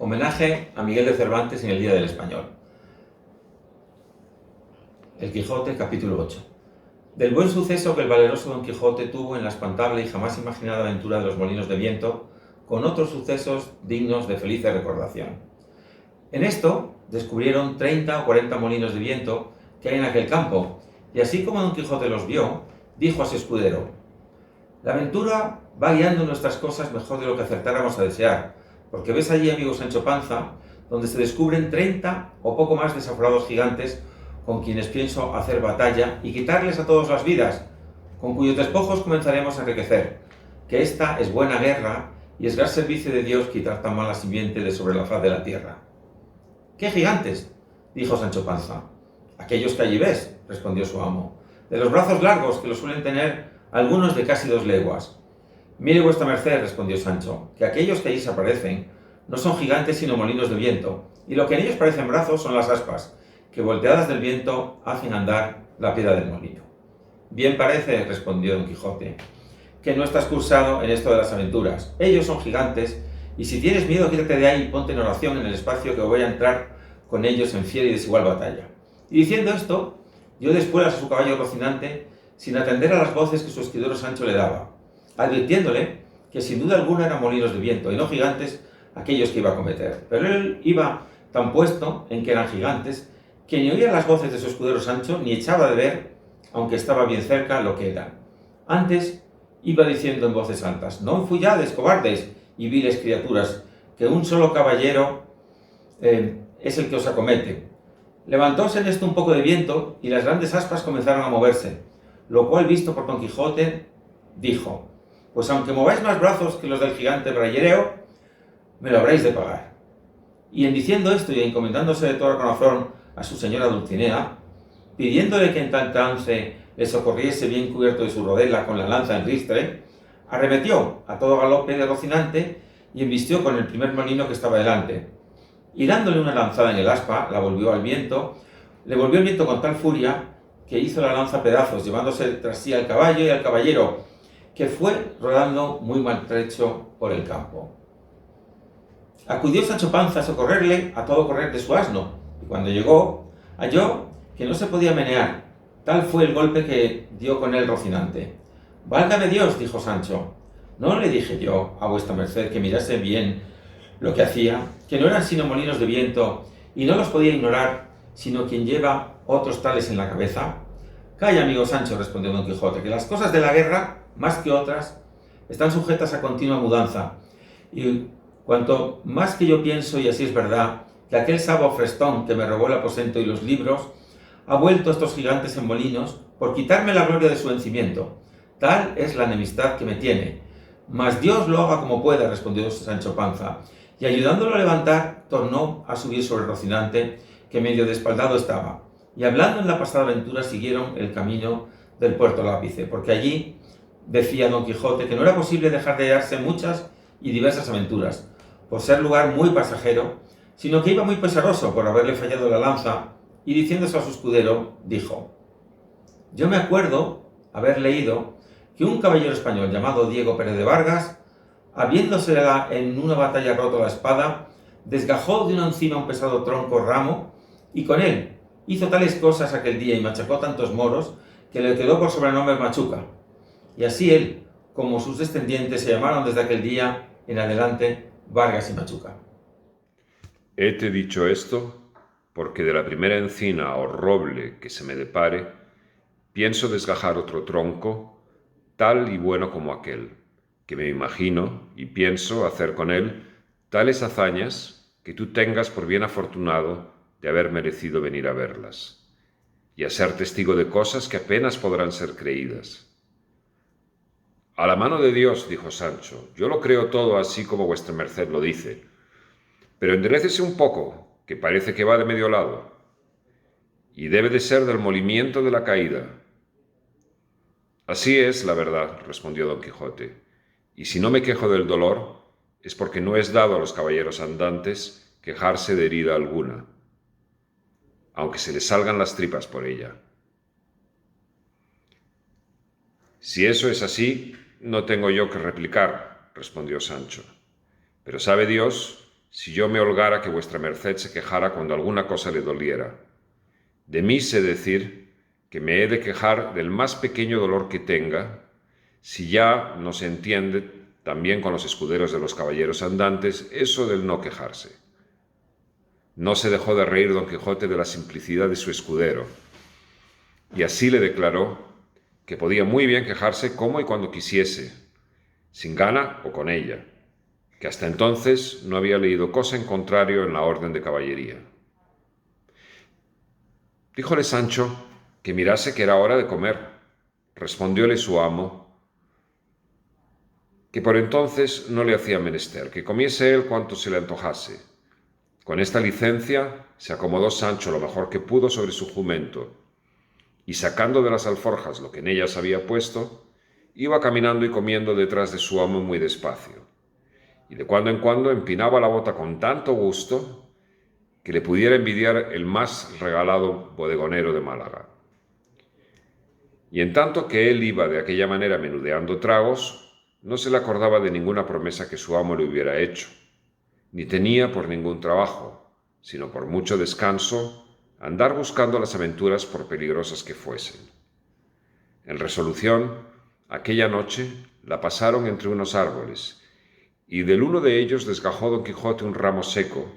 Homenaje a Miguel de Cervantes en el Día del Español. El Quijote, capítulo 8. Del buen suceso que el valeroso Don Quijote tuvo en la espantable y jamás imaginada aventura de los molinos de viento, con otros sucesos dignos de feliz recordación. En esto descubrieron 30 o 40 molinos de viento que hay en aquel campo, y así como Don Quijote los vio, dijo a su escudero: la aventura va guiando nuestras cosas mejor de lo que acertáramos a desear, porque ves allí, amigo Sancho Panza, donde se descubren 30 o poco más desaforados gigantes con quienes pienso hacer batalla y quitarles a todos las vidas, con cuyos despojos comenzaremos a enriquecer, que esta es buena guerra y es gran servicio de Dios quitar tan mala simiente de sobre la faz de la tierra. ¿Qué gigantes?, dijo Sancho Panza. Aquellos que allí ves, respondió su amo, de los brazos largos que los suelen tener algunos de casi 2 leguas. Mire vuestra merced, respondió Sancho, que aquellos que allí se aparecen no son gigantes sino molinos de viento, y lo que en ellos parecen brazos son las aspas, que volteadas del viento hacen andar la piedra del molino. Bien parece, respondió Don Quijote, que no estás cursado en esto de las aventuras. Ellos son gigantes, y si tienes miedo, quítate de ahí y ponte en oración en el espacio que voy a entrar con ellos en fiera y desigual batalla. Y diciendo esto, dio de espuelas a su caballo Rocinante, sin atender a las voces que su escudero Sancho le daba, advirtiéndole que sin duda alguna eran molinos de viento y no gigantes aquellos que iba a cometer. Pero él iba tan puesto en que eran gigantes que ni oía las voces de su escudero Sancho ni echaba de ver, aunque estaba bien cerca, lo que eran. Antes iba diciendo en voces altas: no fuyades, cobardes y viles criaturas, que un solo caballero es el que os acomete. Levantóse en esto un poco de viento y las grandes aspas comenzaron a moverse, lo cual, visto por Don Quijote, dijo: pues aunque mováis más brazos que los del gigante Brayereo, me lo habréis de pagar. Y en diciendo esto y encomendándose de todo corazón a su señora Dulcinea, pidiéndole que en tal trance le socorriese bien cubierto de su rodela con la lanza en ristre, arremetió a todo galope de Rocinante y embistió con el primer molino que estaba delante, y dándole una lanzada en el aspa, la volvió al viento, le volvió el viento con tal furia que hizo la lanza pedazos, llevándose tras sí al caballo y al caballero, que fue rodando muy maltrecho por el campo. Acudió Sancho Panza a socorrerle a todo correr de su asno, y cuando llegó, halló que no se podía menear. Tal fue el golpe que dio con él Rocinante. Válgame Dios, dijo Sancho, ¿no le dije yo a vuestra merced que mirase bien lo que hacía, que no eran sino molinos de viento, y no los podía ignorar, sino quien lleva otros tales en la cabeza? Calla, amigo Sancho, respondió Don Quijote, que las cosas de la guerra, más que otras, están sujetas a continua mudanza, y cuanto más que yo pienso, y así es verdad, que aquel sabo Frestón que me robó el aposento y los libros, ha vuelto a estos gigantes en molinos por quitarme la gloria de su vencimiento. Tal es la enemistad que me tiene. Mas Dios lo haga como pueda, respondió Sancho Panza, y ayudándolo a levantar, tornó a subir sobre Rocinante, que medio despaldado estaba. Y hablando en la pasada aventura, siguieron el camino del puerto Lápice, porque allí decía Don Quijote que no era posible dejar de hallarse muchas y diversas aventuras, por ser lugar muy pasajero, sino que iba muy pesaroso por haberle fallado la lanza, y diciéndose a su escudero, dijo: yo me acuerdo haber leído que un caballero español llamado Diego Pérez de Vargas, habiéndosela en una batalla roto la espada, desgajó de una encima un pesado tronco ramo, y con él hizo tales cosas aquel día y machacó tantos moros, que le quedó por sobrenombre Machuca. Y así él, como sus descendientes, se llamaron desde aquel día en adelante Vargas y Machuca. Hete dicho esto, porque de la primera encina o roble que se me depare, pienso desgajar otro tronco, tal y bueno como aquel, que me imagino y pienso hacer con él tales hazañas que tú tengas por bien afortunado de haber merecido venir a verlas, y a ser testigo de cosas que apenas podrán ser creídas. A la mano de Dios, dijo Sancho, yo lo creo todo así como vuestra merced lo dice, pero enderécese un poco, que parece que va de medio lado, y debe de ser del molimiento de la caída. Así es la verdad, respondió Don Quijote, y si no me quejo del dolor, es porque no es dado a los caballeros andantes quejarse de herida alguna, aunque se les salgan las tripas por ella. Si eso es así, no tengo yo que replicar, respondió Sancho, pero sabe Dios si yo me holgara que vuestra merced se quejara cuando alguna cosa le doliera. De mí sé decir que me he de quejar del más pequeño dolor que tenga, si ya no se entiende también con los escuderos de los caballeros andantes eso del no quejarse. No se dejó de reír Don Quijote de la simplicidad de su escudero, y así le declaró que podía muy bien quejarse como y cuando quisiese, sin gana o con ella, que hasta entonces no había leído cosa en contrario en la orden de caballería. Díjole Sancho que mirase que era hora de comer. Respondióle su amo que por entonces no le hacía menester, que comiese él cuanto se le antojase. Con esta licencia se acomodó Sancho lo mejor que pudo sobre su jumento, y sacando de las alforjas lo que en ellas había puesto, iba caminando y comiendo detrás de su amo muy despacio, y de cuando en cuando empinaba la bota con tanto gusto que le pudiera envidiar el más regalado bodegonero de Málaga. Y en tanto que él iba de aquella manera menudeando tragos, no se le acordaba de ninguna promesa que su amo le hubiera hecho, ni tenía por ningún trabajo, sino por mucho descanso, andar buscando las aventuras por peligrosas que fuesen. En resolución, aquella noche la pasaron entre unos árboles, y del uno de ellos desgajó Don Quijote un ramo seco,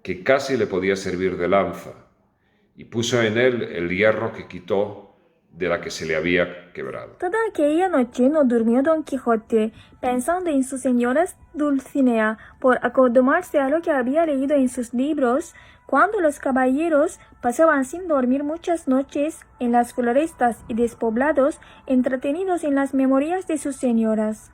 que casi le podía servir de lanza, y puso en él el hierro que quitó de la que se le había quebrado. Toda aquella noche no durmió Don Quijote, pensando en su señora Dulcinea, por acostumarse a lo que había leído en sus libros, cuando los caballeros pasaban sin dormir muchas noches en las florestas y despoblados, entretenidos en las memorias de sus señoras.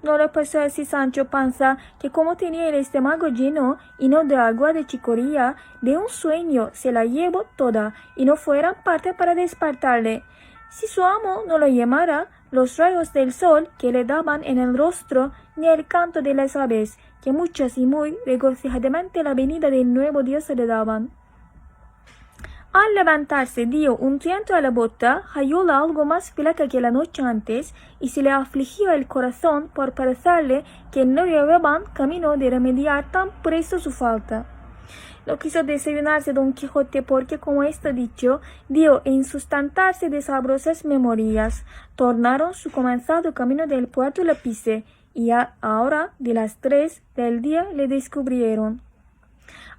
No le pasó así Sancho Panza, que como tenía el estómago lleno y no de agua de chicoría, de un sueño se la llevó toda y no fuera parte para despertarle. Si su amo no lo llamara, los rayos del sol que le daban en el rostro, ni el canto de las aves, que muchas y muy regocijadamente la venida del nuevo día se le daban. Al levantarse dio un tiento a la bota, hallóla algo más flaca que la noche antes, y se le afligió el corazón por parecerle que no llevaban camino de remediar tan presto su falta. No quiso desayunarse Don Quijote porque, como está dicho, dio en sustentarse de sabrosas memorias. Tornaron su comenzado camino del puerto Lapice, y ahora de las 3 del día le descubrieron.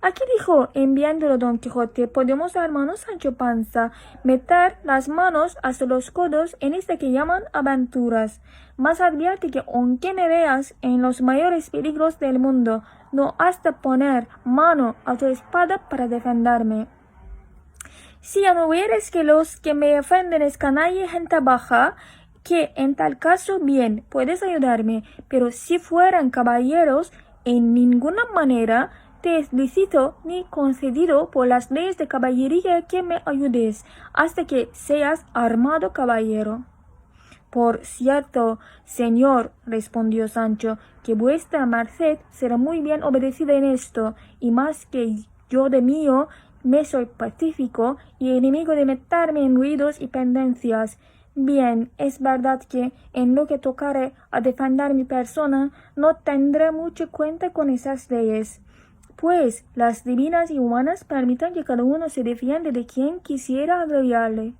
Aquí dijo, enviándolo Don Quijote, podemos, hermano Sancho Panza, meter las manos hasta los codos en esta que llaman aventuras. Mas advierte que aunque me veas en los mayores peligros del mundo, no has de poner mano a tu espada para defenderme. Si ya no hubieres que los que me ofenden es canalla y gente baja, que en tal caso bien, puedes ayudarme, pero si fueran caballeros, en ninguna manera te es lícito ni concedido por las leyes de caballería que me ayudes, hasta que seas armado caballero. Por cierto, señor, respondió Sancho, que vuestra merced será muy bien obedecida en esto, y más que yo de mío me soy pacífico y enemigo de meterme en ruidos y pendencias. Bien, es verdad que en lo que tocare a defender mi persona no tendré mucha cuenta con esas leyes, pues las divinas y humanas permitan que cada uno se defienda de quien quisiera agraviarle.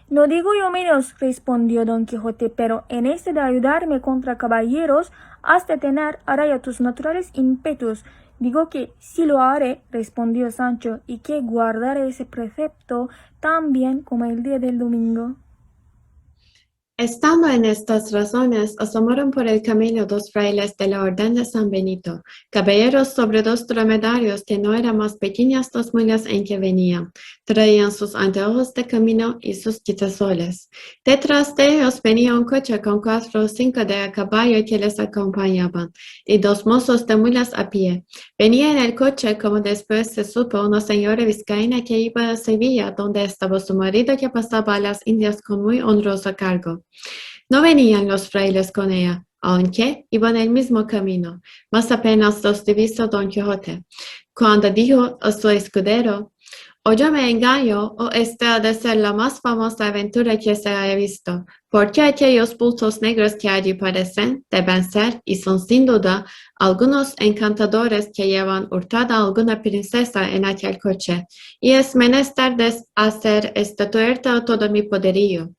No digo yo menos, respondió Don Quijote, pero en este de ayudarme contra caballeros has de tener a raya tus naturales ímpetus. Digo que sí lo haré, respondió Sancho, y que guardaré ese precepto tan bien como el día del domingo. Estando en estas razones, asomaron por el camino 2 frailes de la orden de San Benito, caballeros sobre 2 dromedarios que no eran más pequeñas 2 mulas en que venían. Traían sus anteojos de camino y sus quitasoles. Detrás de ellos venía un coche con 4 o 5 de a caballo que les acompañaban, y 2 mozos de mulas a pie. Venía en el coche, como después se supo, una señora vizcaína que iba a Sevilla, donde estaba su marido que pasaba a las Indias con muy honroso cargo. No venían los frailes con ella, aunque iban el mismo camino, mas apenas los divisó Don Quijote, cuando dijo a su escudero: O yo me engaño, o esta ha de ser la más famosa aventura que se haya visto, porque aquellos bultos negros que allí parecen deben ser, y son sin duda, algunos encantadores que llevan hurtada a alguna princesa en aquel coche, y es menester hacer esta tuerta a todo mi poderío.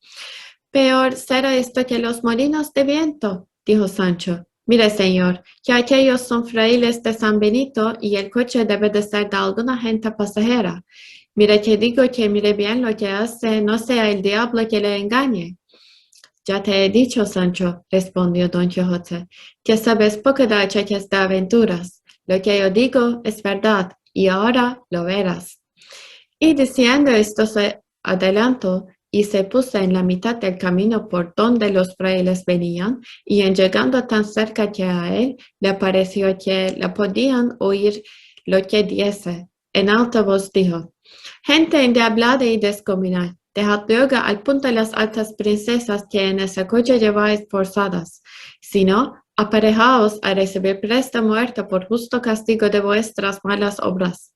Peor será esto que los molinos de viento, dijo Sancho. Mire, señor, que aquellos son frailes de San Benito y el coche debe de ser de alguna gente pasajera. Mire que digo que mire bien lo que hace, no sea el diablo que le engañe. Ya te he dicho, Sancho, respondió Don Quijote, que sabes poco de achaques de aventuras. Lo que yo digo es verdad, y ahora lo verás. Y diciendo esto se adelantó y se puso en la mitad del camino por donde los frailes venían, y en llegando tan cerca que a él, le pareció que le podían oír lo que diese. En alta voz dijo: Gente endiablada y descomunal, dejad luego al punto las altas princesas que en ese coche lleváis forzadas, si no, aparejaos a recibir presta muerte por justo castigo de vuestras malas obras.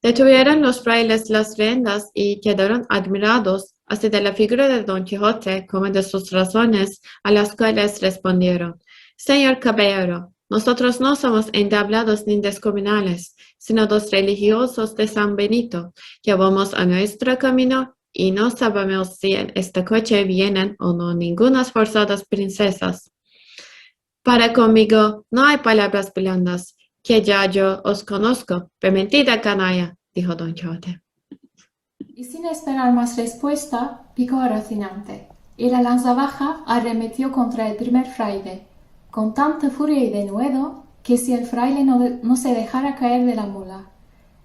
Detuvieron los frailes las riendas y quedaron admirados, así de la figura de Don Quijote como de sus razones, a las cuales respondieron: Señor caballero, nosotros no somos endiablados ni descomunales, sino dos religiosos de San Benito, que vamos a nuestro camino y no sabemos si en este coche vienen o no ningunas forzadas princesas. Para conmigo no hay palabras blandas, que ya yo os conozco. Permitida canalla, dijo Don Quijote. Y sin esperar más respuesta, picó a Rocinante, y la lanza baja arremetió contra el primer fraile, con tanta furia y denuedo, que si el fraile no se dejara caer de la mula,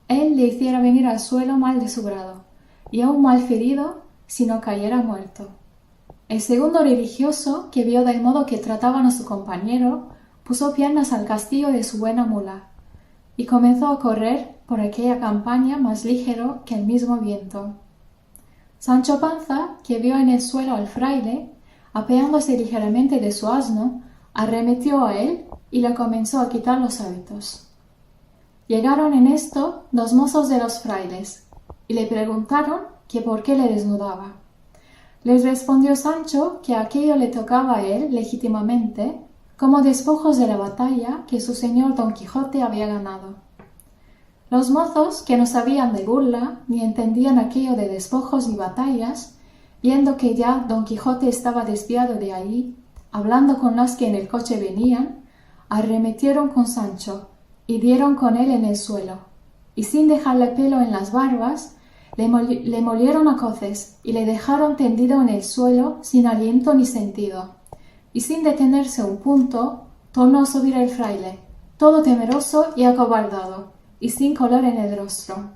él le hiciera venir al suelo mal de su grado, y aún mal ferido, si no cayera muerto. El segundo religioso, que vio del modo que trataban a su compañero, puso piernas al castillo de su buena mula, y comenzó a correr por aquella campaña más ligero que el mismo viento. Sancho Panza, que vio en el suelo al fraile, apeándose ligeramente de su asno, arremetió a él y le comenzó a quitar los hábitos. Llegaron en esto dos mozos de los frailes, y le preguntaron que por qué le desnudaba. Les respondió Sancho que aquello le tocaba a él legítimamente, como despojos de la batalla que su señor Don Quijote había ganado. Los mozos, que no sabían de burla, ni entendían aquello de despojos y batallas, viendo que ya Don Quijote estaba desviado de allí, hablando con las que en el coche venían, arremetieron con Sancho, y dieron con él en el suelo, y sin dejarle pelo en las barbas, le molieron a coces, y le dejaron tendido en el suelo sin aliento ni sentido. Y sin detenerse un punto, tornó a subir el fraile, todo temeroso y acobardado, y sin color en el rostro.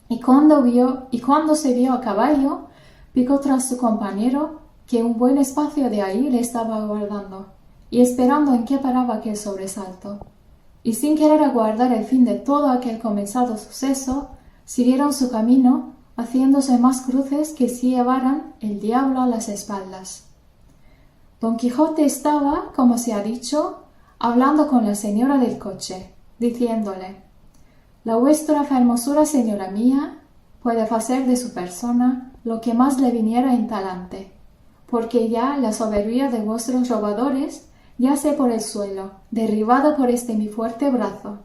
Y cuando se vio a caballo, picó tras su compañero, que un buen espacio de ahí le estaba aguardando, y esperando en qué paraba aquel sobresalto. Y sin querer aguardar el fin de todo aquel comenzado suceso, siguieron su camino, haciéndose más cruces que si llevaran el diablo a las espaldas. Don Quijote estaba, como se ha dicho, hablando con la señora del coche, diciéndole: La vuestra hermosura, señora mía, puede hacer de su persona lo que más le viniera en talante, porque ya la soberbia de vuestros robadores yace por el suelo, derribada por este mi fuerte brazo.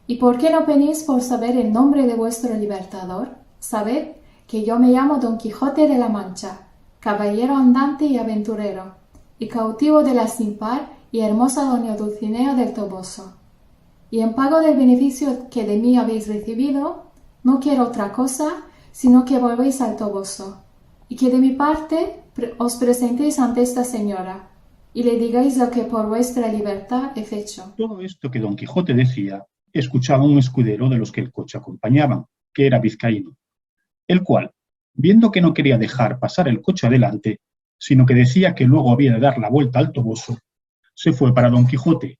¿Y por qué no venís por saber el nombre de vuestro libertador? Sabed que yo me llamo Don Quijote de la Mancha, caballero andante y aventurero, y cautivo de la sin par y hermosa doña Dulcinea del Toboso. Y en pago del beneficio que de mí habéis recibido, no quiero otra cosa, sino que volvéis al Toboso, y que de mi parte os presentéis ante esta señora, y le digáis lo que por vuestra libertad he hecho. Todo esto que Don Quijote decía, escuchaba un escudero de los que el coche acompañaban, que era vizcaíno, el cual, viendo que no quería dejar pasar el coche adelante, sino que decía que luego había de dar la vuelta al Toboso, se fue para Don Quijote,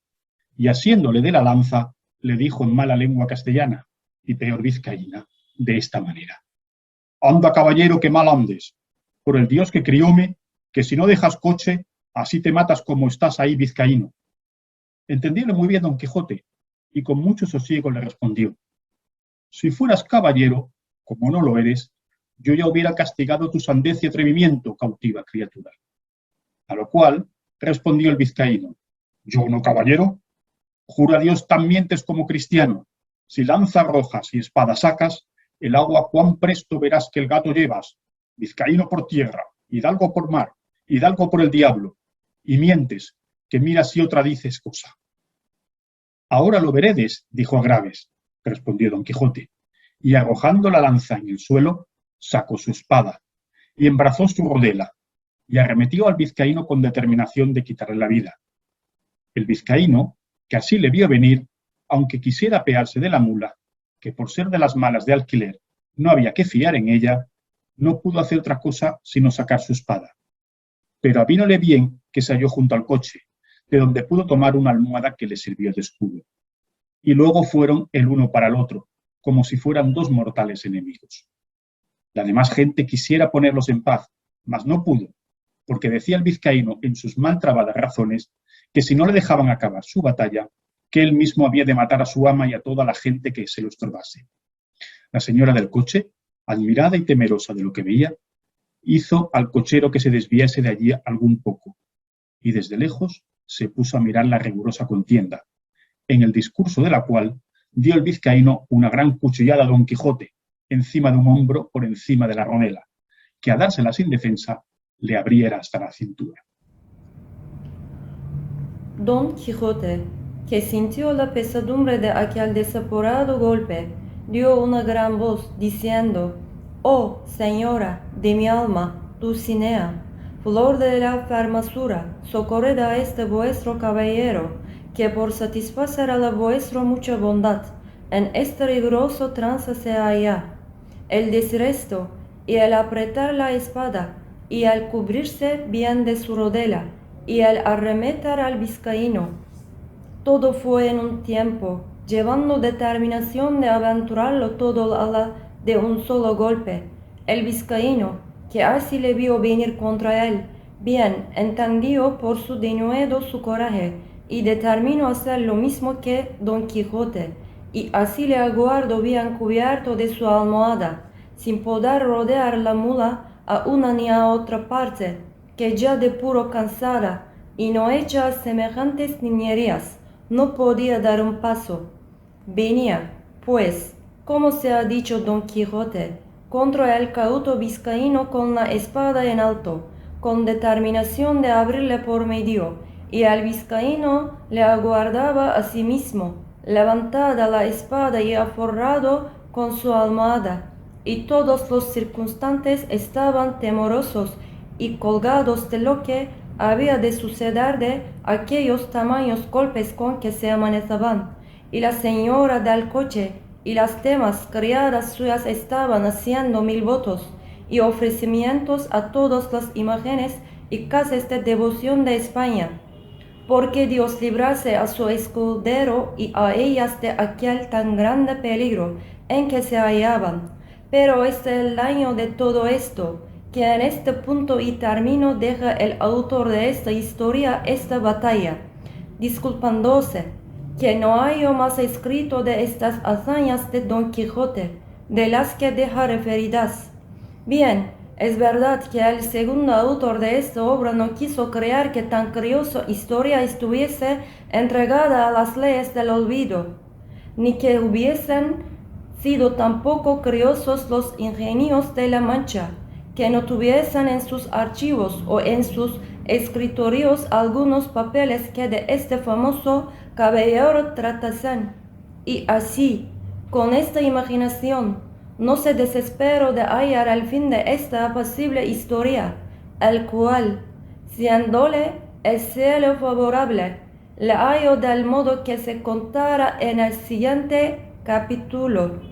y asiéndole de la lanza, le dijo en mala lengua castellana, y peor vizcaína, de esta manera: Anda, caballero, que mal andes, por el Dios que crióme, que si no dejas coche, así te matas como estás ahí, vizcaíno. Entendióle muy bien Don Quijote, y con mucho sosiego le respondió: Si fueras caballero, como no lo eres, yo ya hubiera castigado tu sandez y atrevimiento, cautiva criatura. A lo cual respondió el vizcaíno: yo no, caballero. Jura Dios tan mientes como cristiano. Si lanzas rojas y espada sacas, el agua cuán presto verás que el gato llevas. Vizcaíno por tierra, hidalgo por mar, hidalgo por el diablo. Y mientes, que mira si otra dices cosa. Ahora lo veredes, dijo Agraves, respondió Don Quijote, y arrojando la lanza en el suelo, sacó su espada, y embrazó su rodela, y arremetió al vizcaíno con determinación de quitarle la vida. El vizcaíno, que así le vio venir, aunque quisiera apearse de la mula, que por ser de las malas de alquiler no había que fiar en ella, no pudo hacer otra cosa sino sacar su espada. Pero avínole bien que se halló junto al coche, de donde pudo tomar una almohada que le sirvió de escudo. Y luego fueron el uno para el otro, como si fueran dos mortales enemigos. La demás gente quisiera ponerlos en paz, mas no pudo, porque decía el vizcaíno en sus mal trabadas razones que si no le dejaban acabar su batalla, que él mismo había de matar a su ama y a toda la gente que se lo estorbase. La señora del coche, admirada y temerosa de lo que veía, hizo al cochero que se desviase de allí algún poco, y desde lejos se puso a mirar la rigurosa contienda, en el discurso de la cual dio el vizcaíno una gran cuchillada a Don Quijote, encima de un hombro por encima de la rodela, que a dársela sin defensa le abriera hasta la cintura. Don Quijote, que sintió la pesadumbre de aquel desaforado golpe, dio una gran voz, diciendo: «Oh, señora de mi alma, Dulcinea, flor de la hermosura, socorred a este vuestro caballero, que por satisfacer a la vuestra mucha bondad, en este riguroso trance se halla. El decir esto, y el apretar la espada, y el cubrirse bien de su rodela, y el arremeter al vizcaíno, todo fue en un tiempo, llevando determinación de aventurarlo todo a la de un solo golpe. El vizcaíno, que así le vio venir contra él, bien entendió por su denuedo su coraje, y determinó hacer lo mismo que Don Quijote, y así le aguardó bien cubierto de su almohada, sin poder rodear la mula a una ni a otra parte, que ya de puro cansada, y no hecha a semejantes niñerías, no podía dar un paso. Venía, pues, como se ha dicho Don Quijote, contra el cauto vizcaíno con la espada en alto, con determinación de abrirle por medio, y el vizcaíno le aguardaba a sí mismo, levantada la espada y aforrado con su almohada, y todos los circunstantes estaban temerosos y colgados de lo que había de suceder de aquellos tamaños golpes con que se amenazaban, y la señora del coche y las demás criadas suyas estaban haciendo mil votos y ofrecimientos a todas las imágenes y casas de devoción de España, porque Dios librase a su escudero y a ellas de aquel tan grande peligro en que se hallaban. Pero este es el daño de todo esto, que en este punto y término deja el autor de esta historia esta batalla, disculpándose que no haya más escrito de estas hazañas de Don Quijote, de las que deja referidas. Bien, es verdad que el segundo autor de esta obra no quiso creer que tan curiosa historia estuviese entregada a las leyes del olvido, ni que hubiesen sido tampoco curiosos los ingenios de la Mancha, que no tuviesen en sus archivos o en sus escritorios algunos papeles que de este famoso caballero tratasen. Y así, con esta imaginación, no se desesperó de hallar el fin de esta apacible historia, el cual, siéndole el cielo favorable, le halló del modo que se contará en el siguiente capítulo.